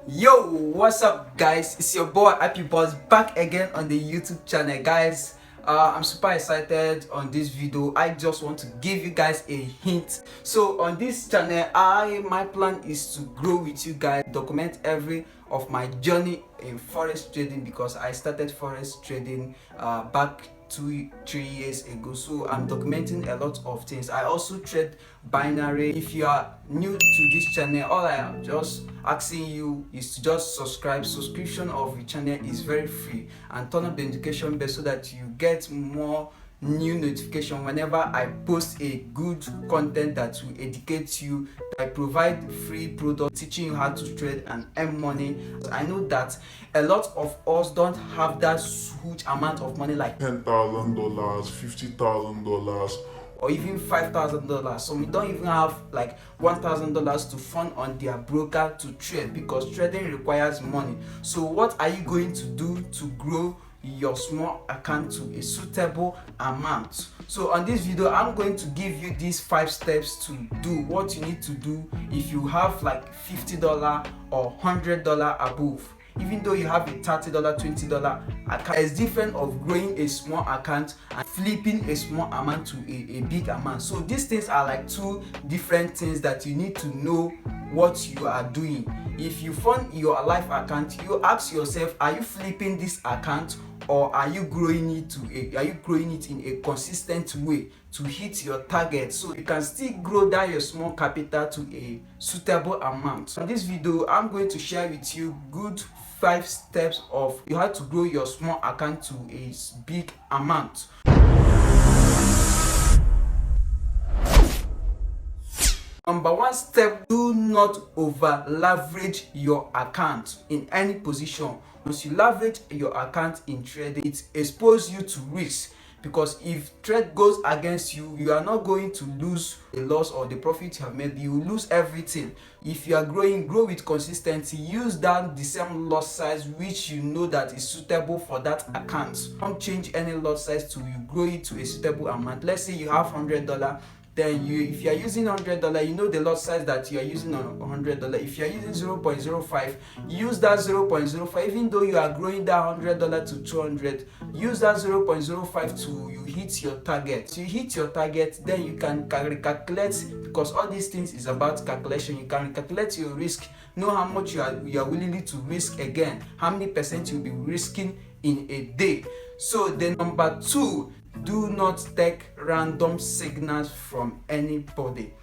Yo, what's up guys? It's your boy Happy Boss back again on the YouTube channel, guys. I'm super excited on this video. I just want to give you guys a hint. So on this channel, my plan is to grow with you guys, document every of my journey in forex trading, because I started forex trading back 2-3 years ago. So I'm documenting a lot of things. I also trade binary. If you are new to this channel, all I am just asking you is to just subscribe. Subscription of the channel is very free, and turn on the notification bell so that you get more new notification whenever I post a good content that will educate you. I provide free product teaching you how to trade and earn money. I know that a lot of us don't have that huge amount of money, like $10,000, $50,000, or even $5,000. So we don't even have like $1,000 to fund on their broker to trade, because trading requires money. So what are you going to do to grow your small account to a suitable amount? So on this video, I'm going to give you these 5 steps to do what you need to do if you have like $50 or $100 above. Even though you have a $30, $20 account, it's different of growing a small account and flipping a small amount to a big amount. So these things are like two different things that you need to know what you are doing. If you fund your life account, you ask yourself, are you flipping this account, or are you growing it in a consistent way to hit your target, so you can still grow down your small capital to a suitable amount? In this video, I'm going to share with you good 5 steps of how to grow your small account to a big amount. Number 1 step: do not over leverage your account in any position. Once you leverage your account in trading, it exposes you to risk, because if trade goes against you, you are not going to lose the loss or the profit you have made. You will lose everything. If you are growing, grow with consistency. Use down the same lot size which you know that is suitable for that account. Don't change any lot size till you grow it to a suitable amount. Let's say you have $100, then if you are using $100, you know the lot size that you are using on $100. If you are using 0.05, use that 0.05. Even though you are growing that $100 to 200, use that 0.05 to you hit your target. So you hit your target, then you can recalculate, because all these things is about calculation. You can calculate your risk, know how much you are willing to risk again, how many percent you'll be risking in a day. So then number 2, do not take random signals from anybody.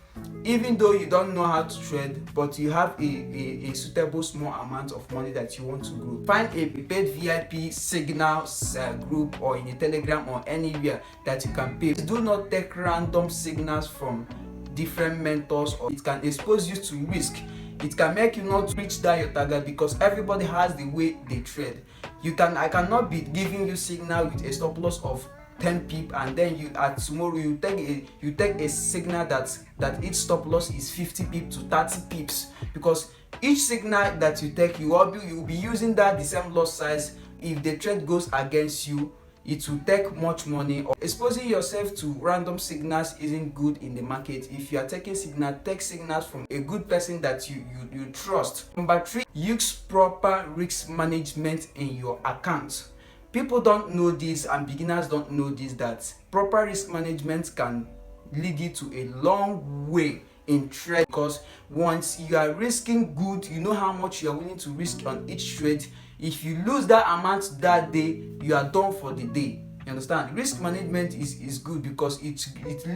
Even though you don't know how to trade, but you have a suitable small amount of money that you want to grow, find a paid VIP signals group, or in a Telegram or anywhere that you can pay. Do not take random signals from different mentors, or it can expose you to risk. It can make you not reach that your target, because everybody has the way they trade. I cannot be giving you signal with a stop loss of 10 pip, and then tomorrow you take a signal that each stop loss is 50 pip to 30 pips, because each signal that you take, you will be using that the same lot size. If the trade goes against you, it will take much money. Or exposing yourself to random signals isn't good in the market. If you are taking signal, take signals from a good person that you trust. Number 3, use proper risk management in your account. People don't know this, and beginners don't know this, that proper risk management can lead you to a long way in trade, because once you are risking good, you know how much you are willing to risk on each trade. If you lose that amount that day, you are done for the day. You understand? Risk management is good, because it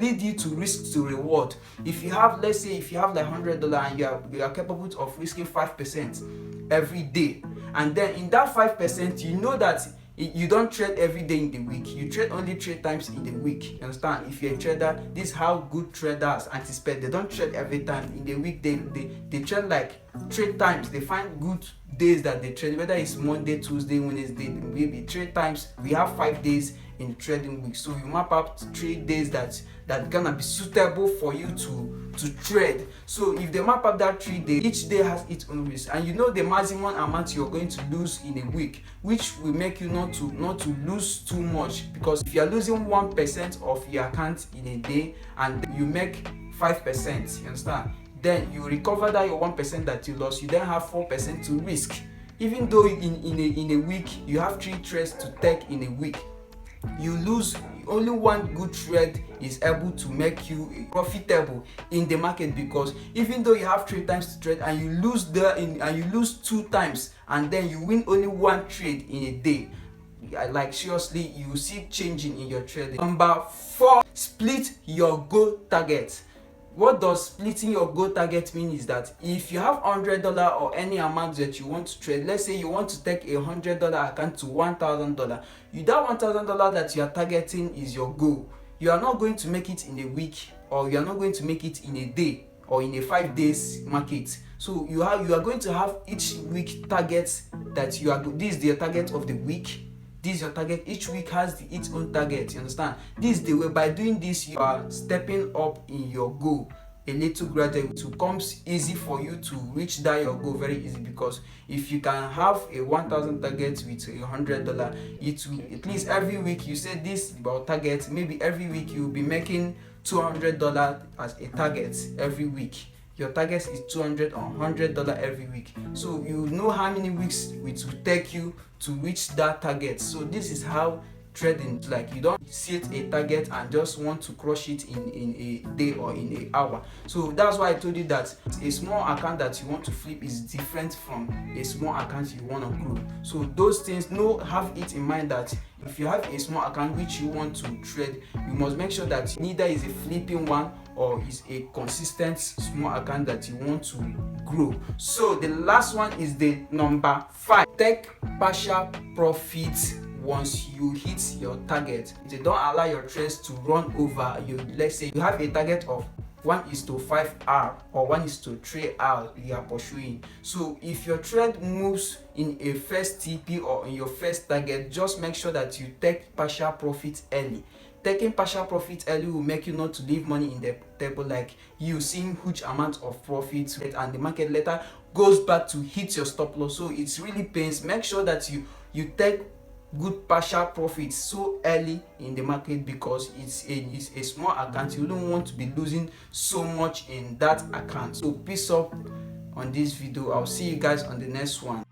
leads you to risk to reward. If you have, let's say if you have like $100 and you are capable of risking 5% every day, and then in that 5%, you know that you don't trade every day in the week. You trade only 3 times in the week. You understand? If you're a trader, this is how good traders anticipate. They don't trade every time in the week. They trade like 3 times. They find good days that they trade, whether it's Monday, Tuesday, Wednesday, maybe 3 times. We have 5 days in the trading week, so you map out 3 days that gonna be suitable for you to trade. So if they map out that 3 days, each day has its own risk, and you know the maximum amount you're going to lose in a week, which will make you not to lose too much. Because if you're losing 1% of your account in a day and you make 5%, you understand, then you recover that your 1% that you lost, you then have 4% to risk. Even though in a week you have 3 trades to take in a week, you lose only one good trade is able to make you profitable in the market, because even though you have 3 times to trade and you lose and you lose 2 times and then you win only 1 trade in a day, like seriously, you see changing in your trading. Number 4, split your goal target. What does splitting your goal target mean is that if you have $100 or any amount that you want to trade, let's say you want to take a $100 account to $1,000, that $1,000 that you are targeting is your goal. You are not going to make it in a week, or you are not going to make it in a day or in a 5 days market. So you are going to have each week targets that you are. This is the target of the week. This is your target. Each week has its own target. You understand? This is the way. By doing this, you are stepping up in your goal a little gradually. It becomes easy for you to reach that your goal very easy, because if you can have a 1,000 target with $100, it will, at least every week you say this about target. Maybe every week you will be making $200 as a target every week. Your target is $200 or $100 every week. So you know how many weeks it will take you to reach that target. So this is how trading is like. You don't set a target and just want to crush it in a day or in an hour. So that's why I told you that a small account that you want to flip is different from a small account you want to grow. So those things, have it in mind that if you have a small account which you want to trade, you must make sure that neither is a flipping one or is a consistent small account that you want to grow. So the last one is the number 5. Take partial profits once you hit your target. They don't allow your trades to run over you. Let's say you have a target of 1:5R or 1:3R you are pursuing. So if your trade moves in a first TP or in your first target, just make sure that you take partial profit early. Taking partial profit early will make you not to leave money in the table, like you seeing huge amount of profits and the market later goes back to hit your stop loss. So it's really pains. Make sure that you take good partial profits so early in the market, because it's a small account. You don't want to be losing so much in that account. So peace up on this video. I'll see you guys on the next one.